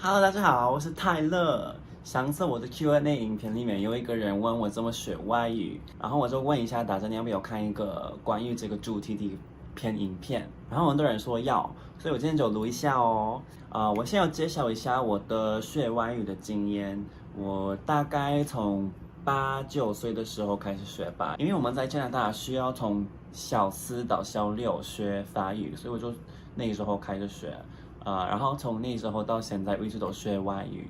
Hello，大家好，我是泰勒。上次我的 Q&A 影片里面有一个人问我怎么学外语，然后我就问一下大家你要不要看一个关于这个主题的一篇影片，然后很多人说要，所以我今天就录一下哦。我先要介绍一下我的学外语的经验。我大概从8、9岁的时候开始学吧，因为我们在加拿大需要从小4到小6学法语，所以我就那个时候开始学。然后从那时候到现在，我一直都学外语。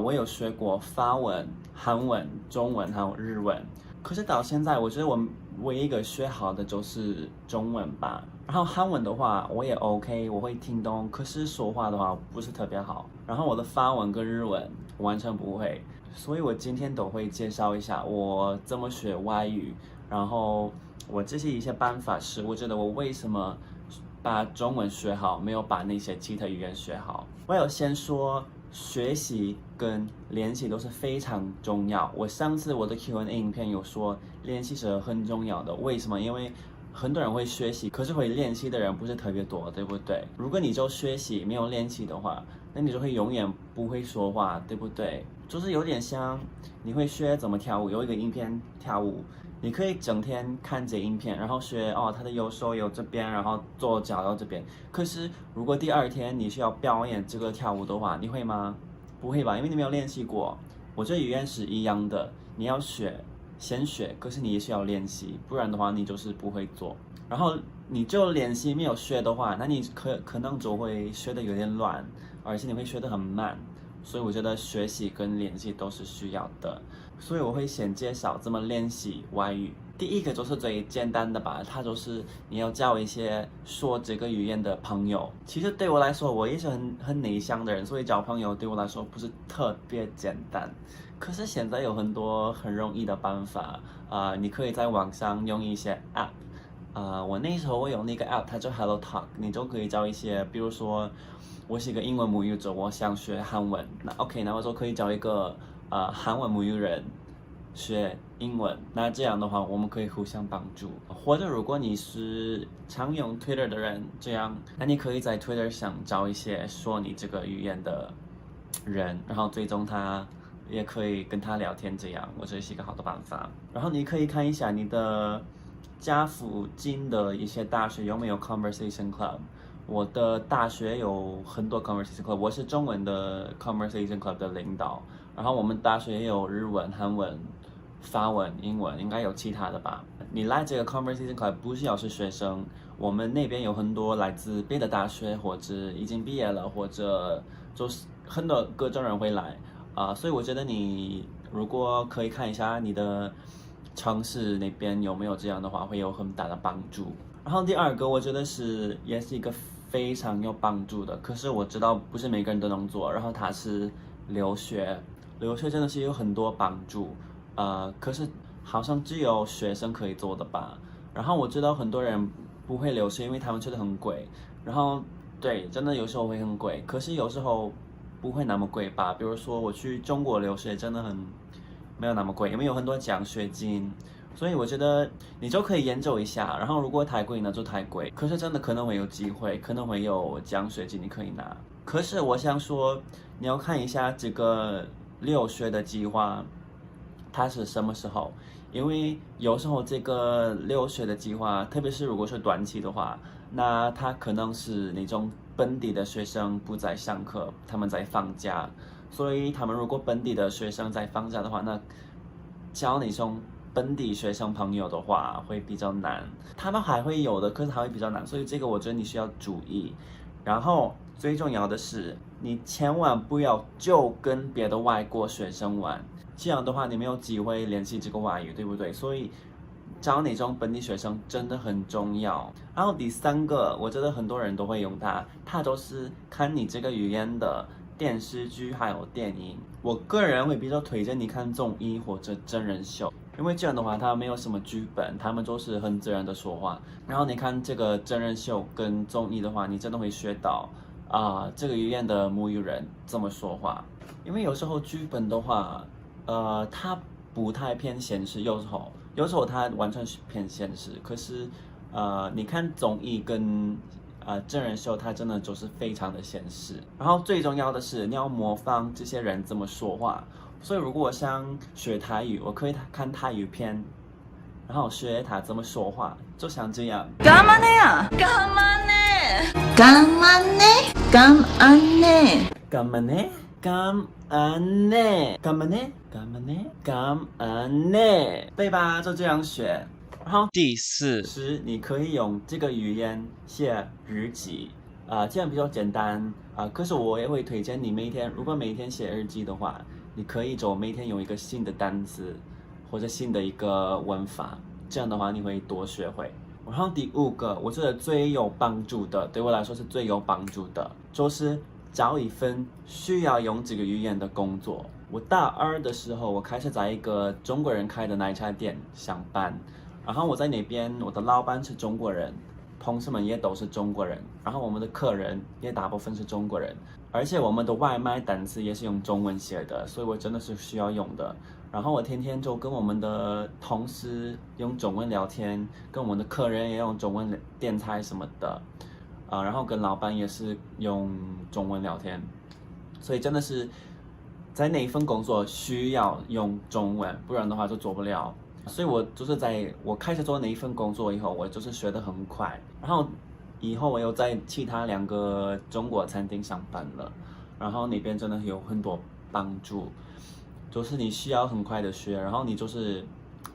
我有学过法文、韩文、中文还有日文。可是到现在，我觉得我唯一一个学好的就是中文吧。然后韩文的话，我也 OK，我会听懂，可是说话的话不是特别好。然后我的法文跟日文完全不会，所以我今天都会介绍一下我怎么学外语。然后我这些一些办法是，我觉得我为什么把中文学好，没有把那些其他语言学好。我有先说，学习跟练习都是非常重要。我上次我的 Q&A 影片有说，练习是很重要的。为什么？因为很多人会学习，可是会练习的人不是特别多，对不对？如果你就学习没有练习的话，那你就会永远不会说话，对不对？就是有点像你会学怎么跳舞，有一个影片跳舞，你可以整天看这影片，然后学哦，他的右手有这边，然后左脚到这边。可是如果第二天你需要表演这个跳舞的话，你会吗？不会吧，因为你没有练习过。我觉得语言是一样的，你要学，先学，可是你也需要练习，不然的话你就是不会做。然后你就练习没有学的话，那你可能就会学的有点乱，而且你会学得很慢。所以我觉得学习跟练习都是需要的。所以我会先介绍怎么练习外语。第一个就是最简单的吧，它就是你要交一些说这个语言的朋友。其实对我来说，我也是很内向的人，所以交朋友对我来说不是特别简单。可是现在有很多很容易的办法，你可以在网上用一些 app。我那时候我有那个 app，它叫 Hello Talk，你就可以找一些，比如说我是一个英文母语者，我想学韩文，那 OK，那我就可以找一个韩文母语人学英文，那这样的话我们可以互相帮助。或者如果你是常用 Twitter 的人，这样，那你可以在 Twitter 上找一些说你这个语言的人，然后追踪他。也可以跟他聊天，这样我觉得是一个好的办法。然后你可以看一下你的家附近的一些大学有没有 conversation club。我的大学有很多 conversation club，我是中文的 conversation club 的领导。然后我们大学也有日文、韩文、法文、英文，应该有其他的吧？你来这个 conversation club 不需要是学生，我们那边有很多来自别的大学，或者已经毕业了，或者就是很多各种人会来。所以我觉得你如果可以看一下你的城市那边有没有这样的话，会有很大的帮助。然后第二个，我觉得也是一个非常有帮助的，可是我知道不是每个人都能做。然后它是留学，留学真的是有很多帮助，可是好像只有学生可以做的吧。然后我知道很多人不会留学，因为他们觉得很贵。然后对，真的有时候会很贵，可是有时候不会那么贵吧。比如说我去中国留学，真的没有那么贵，因为有很多奖学金。所以我觉得你就可以研究一下，然后如果太贵那就太贵，可是真的可能会有机会，可能会有奖学金你可以拿。可是我想说，你要看一下这个留学的计划，它是什么时候？因为有时候这个留学的计划，特别是如果是短期的话，那它可能是那种本地的学生不在上课，他们在放假，所以他们如果本地的学生在放假的话，那交那种本地学生朋友的话会比较难。他们还会有的，可是还会比较难，所以这个我觉得你需要注意。然后最重要的是，你千万不要就跟别的外国学生玩，这样的话你没有机会练习这个外语，对不对？所以找那种本地学生真的很重要。然后第三个，我觉得很多人都会用它，它都是看你这个语言的电视剧还有电影。我个人会比较推荐你看综艺或者真人秀，因为这样的话它没有什么剧本，他们都是很自然的说话。然后你看这个真人秀跟综艺的话，你真的会学到这个语言的母语人怎么说话。因为有时候剧本的话，它不太偏现实，有时候它完全是偏现实。可是，你看综艺跟真人秀，它真的就是非常的现实。然后最重要的是，你要模仿这些人怎么说话。所以如果我想学台语，我可以看台语片，然后学他怎么说话，就像这样。干嘛呢？干嘛呢？干嘛呢？干嘛呢？干嘛呢？干嘛呢？干嘛呢？干嘛呢？干嘛呢？对吧？就这样学。然后第四是你可以用这个语言写日记，这样比较简单可是我也会推荐你如果每天写日记的话，你可以就每天有一个新的单词或者新的一个文法，这样的话你会多学会。然后第五个，我觉得最有帮助的，对我来说是最有帮助的，就是找一份需要用这个语言的工作。我大二的时候，我开始在一个中国人开的奶茶店上班。然后我在那边，我的老板是中国人，同事们也都是中国人，然后我们的客人也大部分是中国人，而且我们的外卖单词也是用中文写的，所以我真的是需要用的。然后我天天就跟我们的同事用中文聊天，跟我们的客人也用中文点菜什么的，然后跟老板也是用中文聊天，所以真的是在那一份工作需要用中文，不然的话就做不了。所以我就是在我开始做那一份工作以后，我就是学得很快。然后以后我又在其他2个中国餐厅上班了，然后那边真的有很多帮助，就是你需要很快的学，然后你就是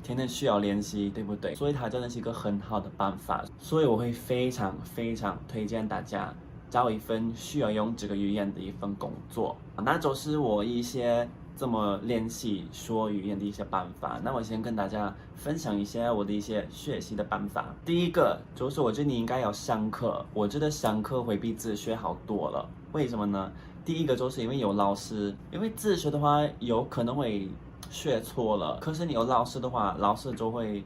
天天需要练习，对不对？所以它真的是一个很好的办法，所以我会非常非常推荐大家找一份需要用这个语言的一份工作。那就是我一些怎么练习说语言的一些办法。那我先跟大家分享一些我的一些学习的办法。第一个就是我觉得你应该要上课，我觉得上课会比自学好多了。为什么呢？第一个就是因为有老师，因为自学的话有可能会学错了，可是你有老师的话，老师就会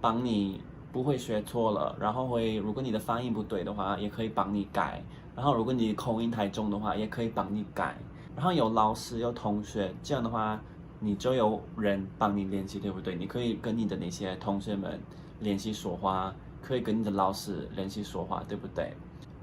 帮你不会学错了，然后如果你的发音不对的话，也可以帮你改，然后如果你口音太重的话，也可以帮你改。然后有老师有同学，这样的话你就有人帮你练习，对不对？你可以跟你的那些同学们练习说话，可以跟你的老师练习说话，对不对？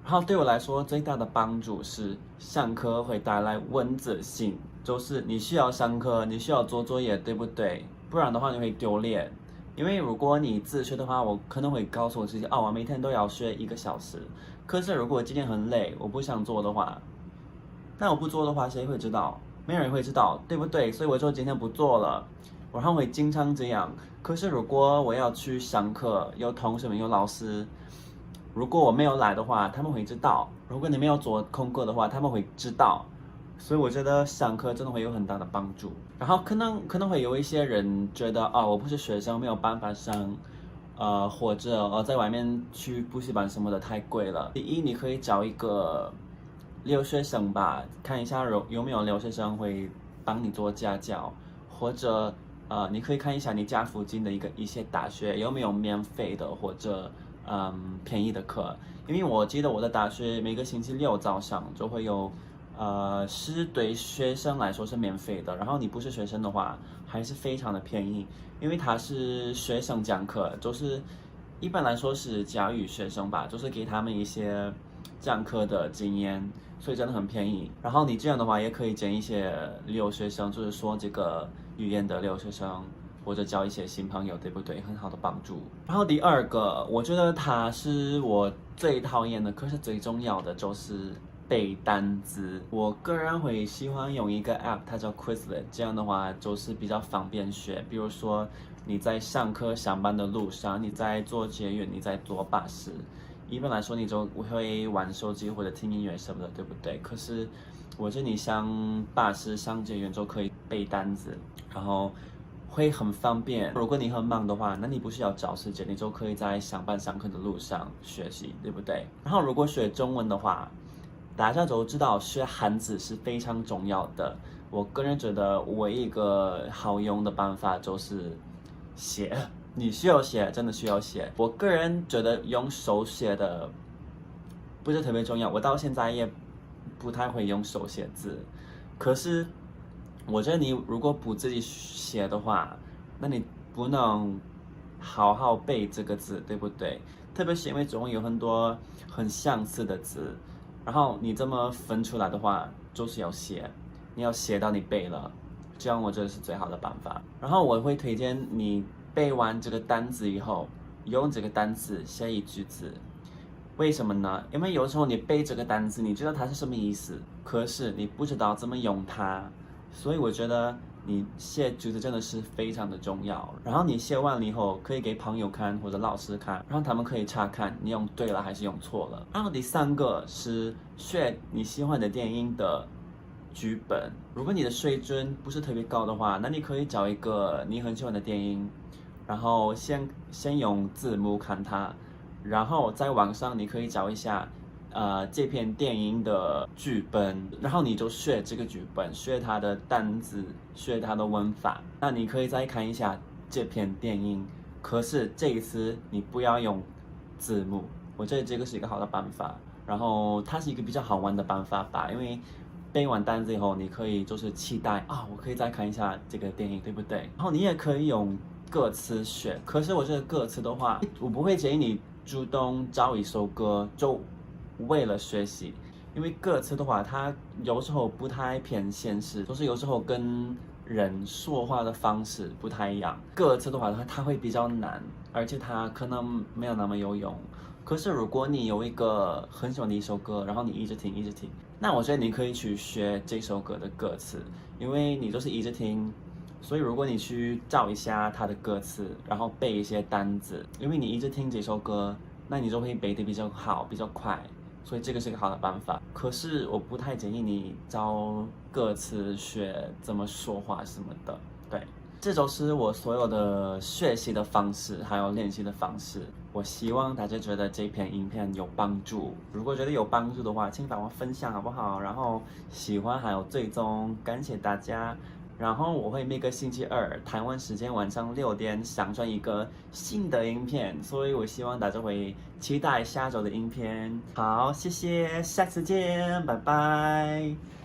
然后对我来说最大的帮助是上课会带来文字性，就是你需要上课，你需要做作业，对不对？不然的话你会丢脸。因为如果你自学的话，我可能会告诉我自己，我每天都要学1个小时。可是如果今天很累，我不想做的话，那我不做的话，谁会知道？没人会知道，对不对？所以我说今天不做了，然后会经常这样。可是如果我要去上课，有同学们有老师，如果我没有来的话，他们会知道；如果你没有做功课的话，他们会知道。所以我觉得上课真的会有很大的帮助。然后可能会有一些人觉得我不是学生，没有办法上，或者在外面去补习班什么的太贵了。第一，你可以找一个留学生吧，看一下有没有留学生会帮你做家教，或者你可以看一下你家附近的一些大学有没有免费的或者便宜的课。因为我记得我的大学每个星期6早上就会有是对学生来说是免费的，然后你不是学生的话还是非常的便宜，因为他是学生讲课，就是一般来说是教育学生吧，就是给他们一些讲课的经验，所以真的很便宜。然后你这样的话也可以见一些留学生，就是说这个语言的留学生，或者交一些新朋友，对不对？很好的帮助。然后第二个，我觉得它是我最讨厌的，可是最重要的就是背单词。我个人会喜欢用一个 app， 它叫 Quizlet， 这样的话就是比较方便学。比如说你在上课上班的路上，你在坐捷运，你在坐巴士，一般来说你就会玩手机或者听音乐什么的，对不对？可是我觉得你上巴士上捷运就可以背单词，然后会很方便。如果你很忙的话，那你不需要找时间，你就可以在上班上课的路上学习，对不对？然后如果学中文的话，大家都知道学汉字是非常重要的。我个人觉得唯一一个好用的办法就是写，你需要写，真的需要写。我个人觉得用手写的不是特别重要，我到现在也不太会用手写字。可是我觉得你如果不自己写的话，那你不能好好背这个字，对不对？特别是因为中文有很多很相似的字，然后你这么分出来的话，就是要写，你要写到你背了，这样我觉得是最好的办法。然后我会推荐你背完这个单词以后，用这个单词写一句子。为什么呢？因为有时候你背这个单词，你知道它是什么意思，可是你不知道怎么用它，所以我觉得你写句子真的是非常的重要。然后你写完了以后，可以给朋友看或者老师看，然后他们可以查看你用对了还是用错了。然后第三个是学你喜欢的电影的剧本。如果你的水准不是特别高的话，那你可以找一个你很喜欢的电影，然后先用字幕看它。然后在网上你可以找一下，这篇电影的剧本，然后你就学这个剧本，学它的单词，学它的文法。那你可以再看一下这篇电影，可是这一次你不要用字幕，我觉得这个是一个好的办法。然后它是一个比较好玩的办法吧，因为背完单词以后，你可以就是期待啊，我可以再看一下这个电影，对不对？然后你也可以用歌词学，可是我觉得歌词的话，我不会建议你主动找一首歌就为了学习，因为歌词的话，它有时候不太偏现实，就是有时候跟人说话的方式不太一样。歌词的话，它会比较难，而且它可能没有那么有用。可是如果你有一个很喜欢的一首歌，然后你一直听一直听，那我觉得你可以去学这首歌的歌词，因为你就是一直听。所以如果你去找一下它的歌词，然后背一些单字，因为你一直听这首歌，那你就会背得比较好，比较快。所以这个是个好的办法。可是我不太建议你找歌词学怎么说话什么的。对，这就是我所有的学习的方式，还有练习的方式。我希望大家觉得这篇影片有帮助。如果觉得有帮助的话，请帮我分享好不好？然后喜欢还有追踪，感谢大家。然后我会每个星期二台湾时间晚上6点上传一个新的影片，所以我希望大家会期待下周的影片。好，谢谢，下次见，拜拜。